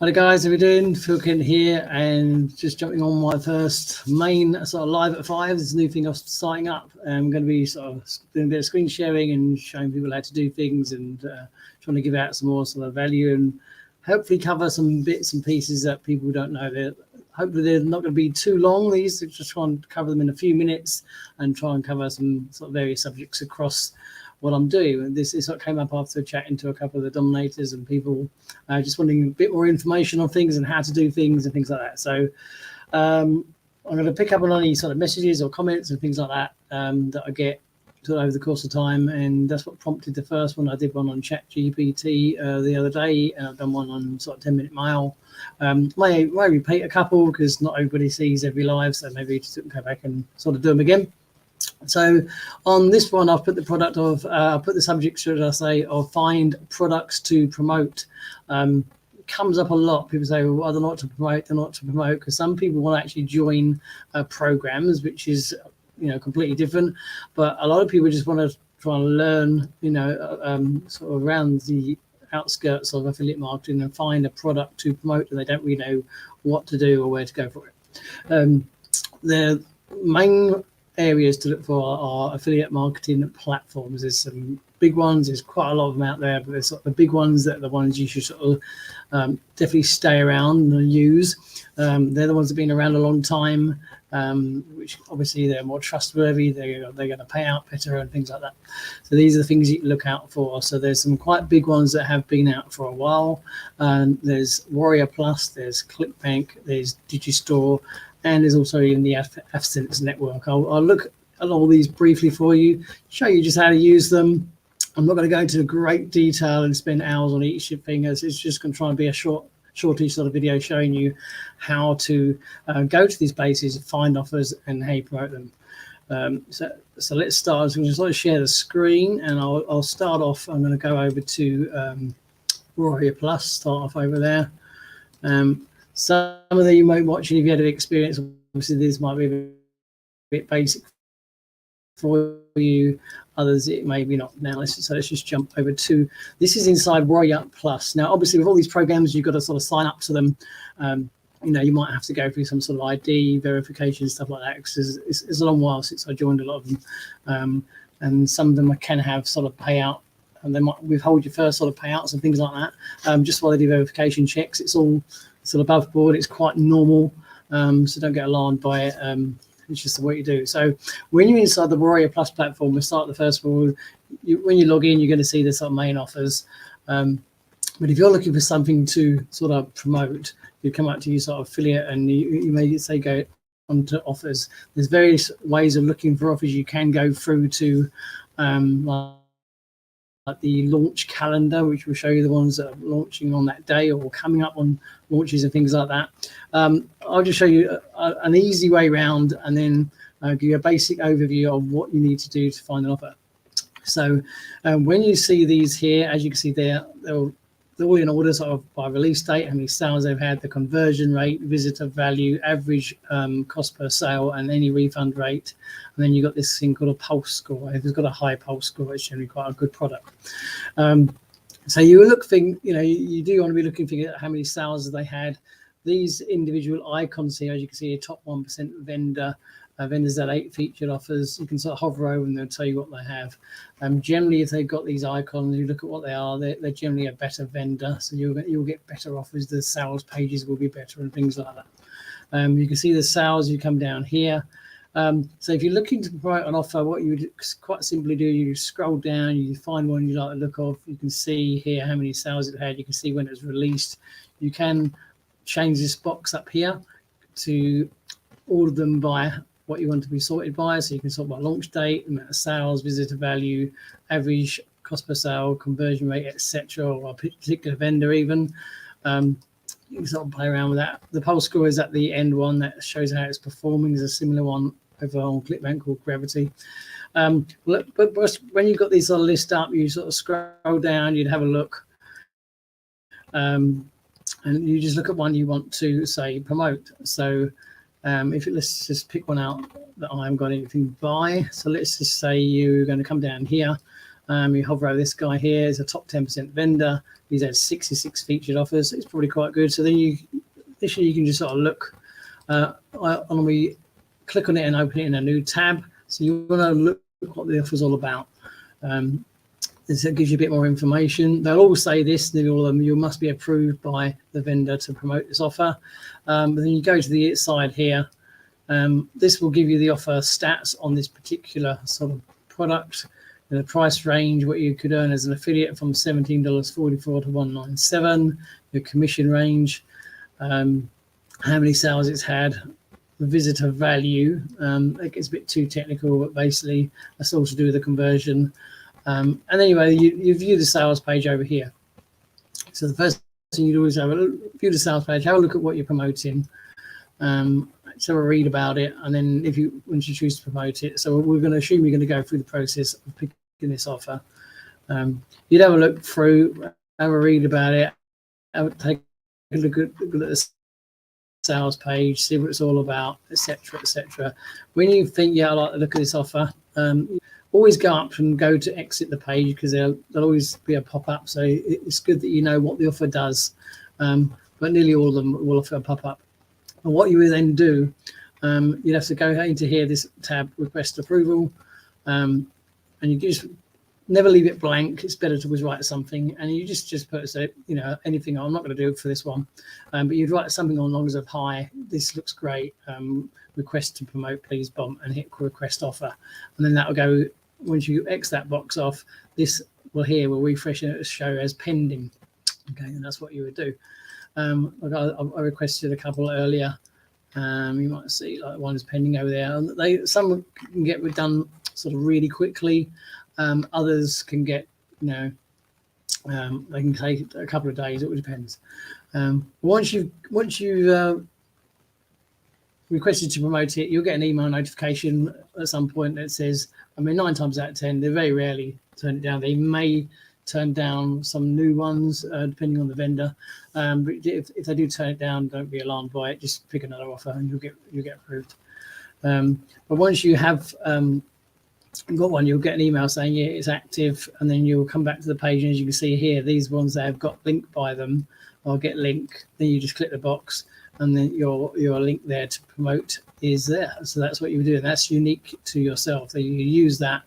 Hi guys, how are we doing? Phil Kent here, and just jumping on my first main sort of live at 5. This is a new thing I'm starting up. I'm going to be sort of doing a bit of screen sharing and showing people how to do things, and trying to give out some more sort of value and hopefully cover some bits and pieces that people don't know. Hopefully they're not going to be too long. These just try and cover them in a few minutes and try and cover some sort of various subjects across what I'm doing. And this sort of came up after chatting to a couple of the dominators and people just wanting a bit more information on things and how to do things and things like that. So I'm going to pick up on any sort of messages or comments and things like that that I get sort of over the course of time, and that's what prompted the first one. I did one on ChatGPT the other day, and I've done one on sort of 10-minute mile. May repeat a couple because not everybody sees every live, so maybe just go back and sort of do them again. So on this one, I've put the product of put the subject, should I say, of find products to promote. Comes up a lot. People say, well, I don't know what to promote, they're not to promote, because some people want to actually join programs, which is completely different. But a lot of people just want to try and learn, sort of around the outskirts of affiliate marketing and find a product to promote, and they don't really know what to do or where to go for it. The main areas to look for are affiliate marketing platforms. There's some big ones, there's quite a lot of them out there, but there's sort of the big ones that are the ones you should sort of definitely stay around and use. They're the ones that have been around a long time, which obviously they're more trustworthy, they're going to pay out better and things like that. So these are the things you can look out for. So there's some quite big ones that have been out for a while. There's Warrior Plus, there's ClickBank, there's Digistore, and there's also even the AdSense network. I'll look at all these briefly for you, show you just how to use them. I'm not going to go into great detail and spend hours on each thing, as it's just going to try and be a shortish sort of video showing you how to go to these places, find offers, and how you promote them. So let's start. I'm just going to share the screen, and I'll start off. I'm going to go over to Warrior Plus, start off over there. Some of you might watch, and if you had an experience, obviously this might be a bit basic for you. Others it may be not. Now let's just jump over to, this is inside Warrior Plus. Now obviously with all these programs you've got to sort of sign up to them. You might have to go through some sort of ID verification, stuff like that, because it's a long while since I joined a lot of them, and some of them can have sort of payout, and they might withhold your first sort of payouts and things like that, just while they do verification checks. It's all sort of above board, it's quite normal, so don't get alarmed by it. It's just the way you do. So when you're inside the Warrior Plus platform, we start the first of all, when you log in, you're going to see the sort of main offers. But if you're looking for something to sort of promote, you come up to your sort of affiliate, and you may say go onto offers. There's various ways of looking for offers. You can go through to like the launch calendar, which will show you the ones that are launching on that day or coming up on launches and things like that. I'll just show you an easy way around, and then give you a basic overview of what you need to do to find an offer. So when you see these here, as you can see they're all in order sort of by release date, how many sales they've had, the conversion rate, visitor value, average cost per sale, and any refund rate. And then you've got this thing called a pulse score. If it's got a high pulse score, it's generally quite a good product. So you look you do want to be looking for how many sales they had. These individual icons here, as you can see, a top 1% vendor. Vendors that 8 featured offers, you can sort of hover over and they'll tell you what they have. Generally, if they've got these icons, you look at what they are, they're generally a better vendor, so you'll get better offers. The sales pages will be better and things like that. You can see the sales, you come down here. So if you're looking to promote an offer, what you would quite simply do, you scroll down, you find one you like the look of. You can see here how many sales it had. You can see when it was released. You can change this box up here to order them by what you want to be sorted by. So you can sort by launch date, amount of sales, visitor value, average cost per sale, conversion rate, etc., or a particular vendor even. You can sort of play around with that. The pulse score is at the end one that shows how it's performing. There's a similar one over on ClickBank called Gravity. But when you've got these sort of list up, you sort of scroll down, you'd have a look, and you just look at one you want to say promote. So let's just pick one out that I haven't got anything by. So let's just say you're going to come down here. You hover over this guy here, is a top 10% vendor. He's had 66 featured offers. It's probably quite good. So then you can just sort of look, and we click on it and open it in a new tab. So you want to look what the offer's all about. So it gives you a bit more information. They'll all say this, all of them, you must be approved by the vendor to promote this offer. But then you go to the side here. This will give you the offer stats on this particular sort of product, the price range, what you could earn as an affiliate from $17.44 to $197, your commission range, how many sales it's had, the visitor value. It gets a bit too technical, but basically that's all to do with the conversion. And anyway, you view the sales page over here. So the first thing you'd always view the sales page, have a look at what you're promoting. So we'll read about it, and then once you choose to promote it, so we're going to assume you're going to go through the process of picking this offer. You'd have a look through, have a read about it, take a look at the sales page, see what it's all about, etc., etc. When you think, yeah, I like the look of this offer, always go up and go to exit the page, because there'll always be a pop-up. So it's good that you know what the offer does, but nearly all of them will offer a pop-up. And what you will then do, you'd have to go into here, this tab, request approval, and you just never leave it blank. It's better to always write something, and you just put, say, anything. I'm not going to do it for this one, but you'd write something along the lines of, hi, this looks great, request to promote, please, bomb, and hit request offer. And then that will go, once you X that box off, this will refresh and it'll show as pending. Okay, and that's what you would do. I requested a couple earlier. You might see like one's pending over there. Some can get done sort of really quickly. Others can get, they can take a couple of days. It all depends. Once you requested to promote it, you'll get an email notification at some point that says, 9 times out of 10, they very rarely turn it down. They may turn down some new ones, depending on the vendor. But if they do turn it down, don't be alarmed by it. Just pick another offer and you'll get approved. But once you have got one, you'll get an email saying, yeah, it's active, and then you'll come back to the page, and as you can see here, these ones that have got link by them, or get link, then you just click the box, and then your link there to promote is there. So that's what you do, and that's unique to yourself. So you use that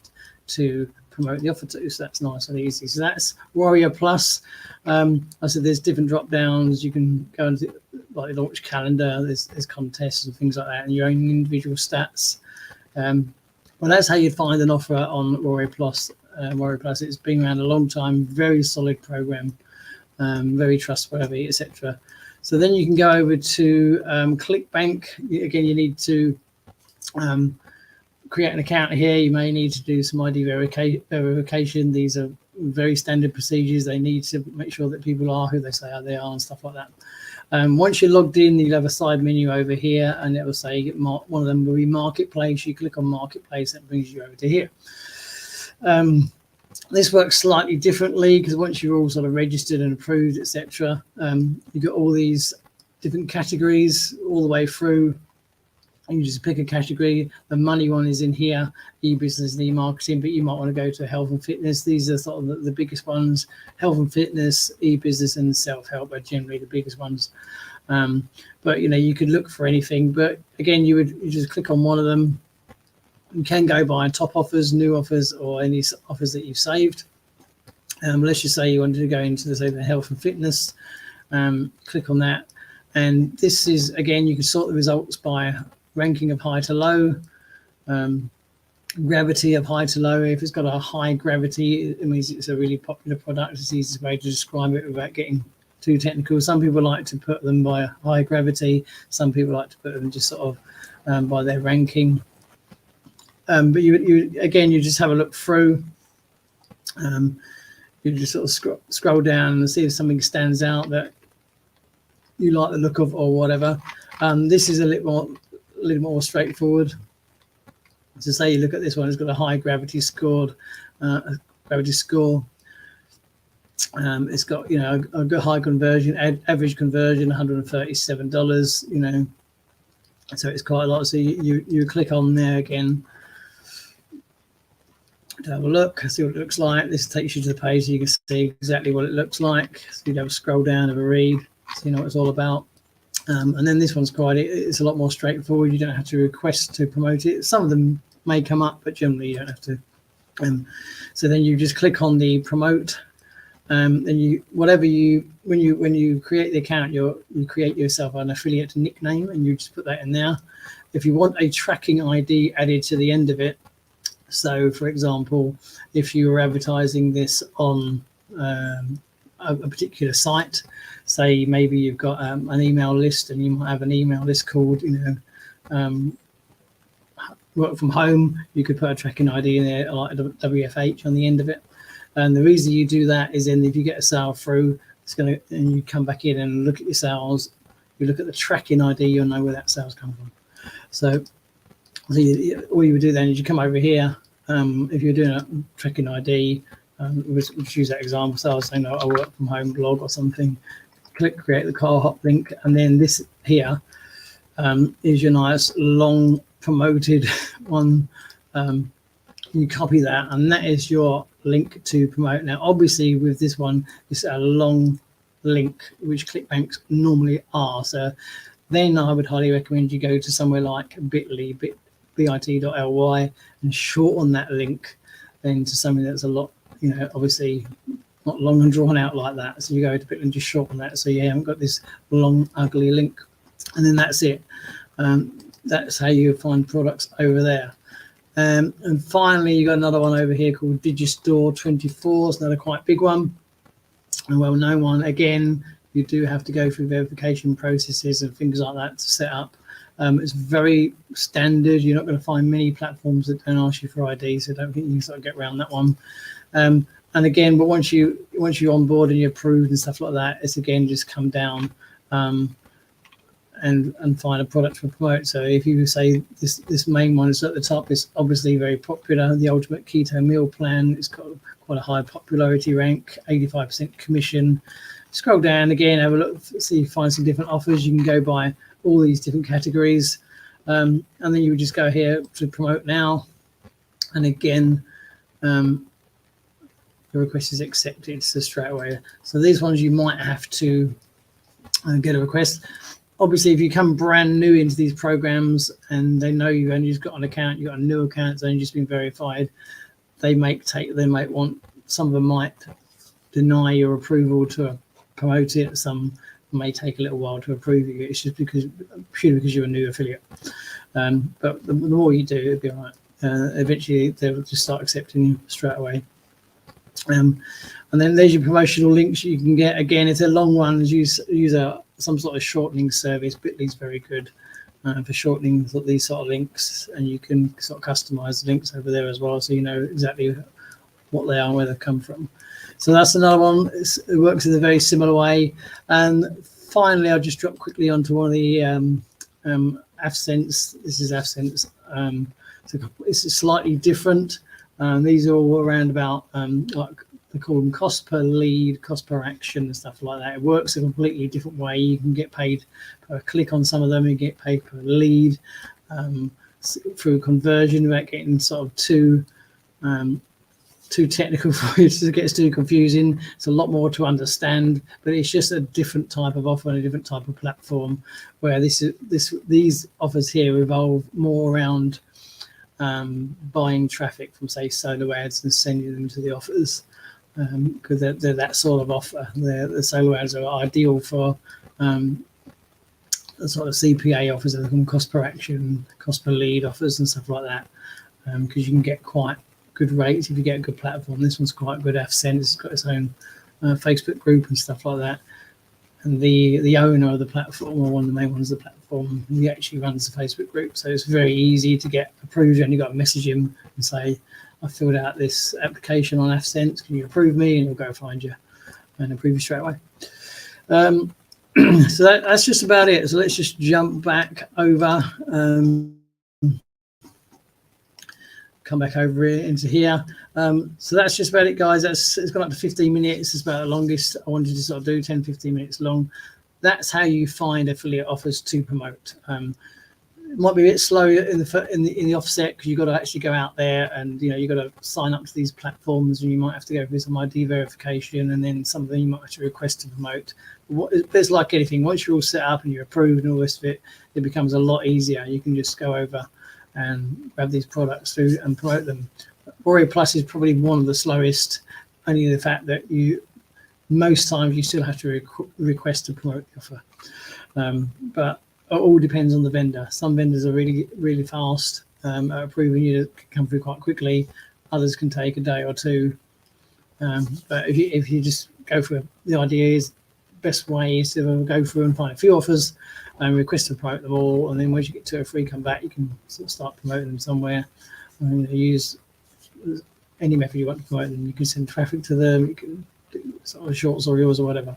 to promote the offer to, so that's nice and easy. So that's Warrior Plus. I said there's different drop downs. You can go into like launch calendar, there's contests and things like that, and your own individual stats. Well, that's how you find an offer on Warrior Plus. Warrior Plus, it's been around a long time, very solid program, very trustworthy, etc. So then you can go over to ClickBank. Again, you need to create an account here. You may need to do some ID verification. These are very standard procedures. They need to make sure that people are who they say they are and stuff like that. Once you're logged in, you'll have a side menu over here, and it will say one of them will be Marketplace. You click on Marketplace, that brings you over to here. This works slightly differently, because once you're all sort of registered and approved, etc., you've got all these different categories all the way through. And you just pick a category. The money one is in here, e-business and e-marketing, but you might want to go to health and fitness. These are sort of the biggest ones. Health and fitness, e-business, and self-help are generally the biggest ones. But you could look for anything. But again, you just click on one of them. You can go by top offers, new offers, or any offers that you've saved. Let's just say you wanted to go into the health and fitness. Click on that, and this is, again, you can sort the results by ranking of high to low, gravity of high to low. If it's got a high gravity, it means it's a really popular product. It's the easiest way to describe it without getting too technical. Some people like to put them by high gravity. Some people like to put them just sort of by their ranking. But you just have a look through. You just sort of scroll down and see if something stands out that you like the look of or whatever. This is a little more straightforward. So say you look at this one, it's got a high gravity score. It's got a good high conversion, average conversion $137. So it's quite a lot. So you click on there again. to have a look, see what it looks like. This takes you to the page so you can see exactly what it looks like. So you'd have a scroll down, have a read, so you know what it's all about. And then this one's it's a lot more straightforward. You don't have to request to promote it. Some of them may come up, but generally you don't have to. So then you just click on the promote, and when you create the account, you create yourself an affiliate nickname, and you just put that in there. If you want a tracking ID added to the end of it, so for example, if you were advertising this on a particular site, say maybe you've got an email list, and you might have an email list called, work from home, you could put a tracking ID in there like a WFH on the end of it. And the reason you do that is then if you get a sale through, and you come back in and look at your sales, you look at the tracking ID, you'll know where that sales come from. So all you would do then is you come over here. If you're doing a tracking ID, we'll use that example. So I was saying, I work from home blog or something. Click create the Carlhop link, and then this here is your nice long promoted one. You copy that, and that is your link to promote. Now, obviously, with this one, it's a long link, which ClickBank normally are. So then I would highly recommend you go to somewhere like bit.ly, bit.ly, and shorten that link then to something that's a lot, obviously not long and drawn out like that. So you go to bit.ly and just shorten that, so you haven't got this long, ugly link. And then that's it. That's how you find products over there. And finally, you got another one over here called Digistore 24. It's another quite big one, a well-known one. Again, you do have to go through verification processes and things like that to set up. It's very standard. You're not going to find many platforms that don't ask you for ID, so I don't think you can sort of get around that one. And again, but once you're on board and you're approved and stuff like that, it's again just come down and find a product to promote. So if you say this main one is at the top, it's obviously very popular. The Ultimate Keto Meal Plan, it's got quite a high popularity rank, 85% commission. Scroll down again, have a look, see, find some different offers. You can go by all these different categories, and then you would just go here to promote now, and again the request is accepted, so straight away. So these ones you might have to get a request. Obviously, if you come brand new into these programs and they know you've only just got an account, you've got a new account, it's only just been verified, they might want, some of them might deny your approval to promote it. Some may take a little while to approve you. It's just purely because you're a new affiliate. But the more you do, it'll be all right. Eventually, they'll just start accepting you straight away. And then there's your promotional links you can get. Again, it's a long one. Use some sort of shortening service. Bitly is very good for shortening these sort of links, and you can sort of customize the links over there as well, so you know exactly what they are and where they come from. So that's another one. It works in a very similar way. And finally, I'll just drop quickly onto one of the AdSense. This is AdSense. So it's slightly different. These are all around about like they call them cost per lead, cost per action, and stuff like that. It works a completely different way. You can get paid per click on some of them. You get paid per lead through conversion without getting sort of too technical for you. It gets too confusing. It's a lot more to understand, but it's just a different type of offer and a different type of platform, where these offers here revolve more around buying traffic from, say, solo ads and sending them to the offers, because they're that sort of offer. The solo ads are ideal for the sort of CPA offers, they call them cost per action, cost per lead offers and stuff like that, because you can get quite good rates if you get a good platform. This one's quite good. AdSense, it's got its own Facebook group and stuff like that. And the owner of the platform, or one of the main ones of the platform, he actually runs the Facebook group. So it's very easy to get approved. You only got to message him and say, I filled out this application on AdSense, can you approve me? And he'll go find you and approve you straight away. So that's just about it. So let's just jump back over. Come back over into here. So that's just about it, guys. It's gone up to 15 minutes. It's about the longest I wanted to sort of do, 10-15 minutes long. That's how you find affiliate offers to promote. it might be a bit slow in the offset because you've got to actually go out there and you've got to sign up to these platforms, and you might have to go through some ID verification, and then some of them you might have to request to promote. It's like anything. Once you're all set up and you're approved and all this bit, it becomes a lot easier. You can just go over and grab these products through and promote them. Warrior Plus is probably one of the slowest, only the fact that most times you still have to request to promote the offer. But it all depends on the vendor. Some vendors are really, really fast at approving you to come through quite quickly. Others can take a day or two. But if you just go for the idea is best way is to go through and find a few offers and request to promote them all, and then once you get 2 or 3 come back, you can sort of start promoting them somewhere. And use any method you want to promote them. You can send traffic to them. You can do sort of shorts or reels or whatever.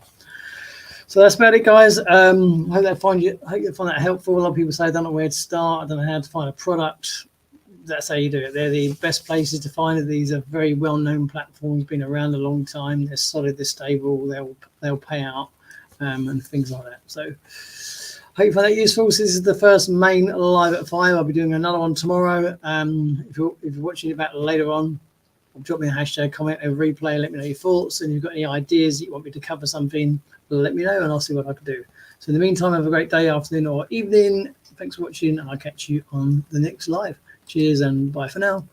So that's about it, guys. I hope you find that helpful. A lot of people say I don't know where to start. I don't know how to find a product. That's how you do it. They're the best places to find it. These are very well-known platforms, been around a long time. They're solid, they're stable, they'll pay out, and things like that. So hope you find that useful. So this is the first main live at 5. I'll be doing another one tomorrow. If you're watching it back later on, drop me a hashtag comment or replay. Let me know your thoughts, and if you've got any ideas that you want me to cover something, let me know and I'll see what I can do. So in the meantime, have a great day, afternoon or evening. Thanks for watching, and I'll catch you on the next live. Cheers and bye for now.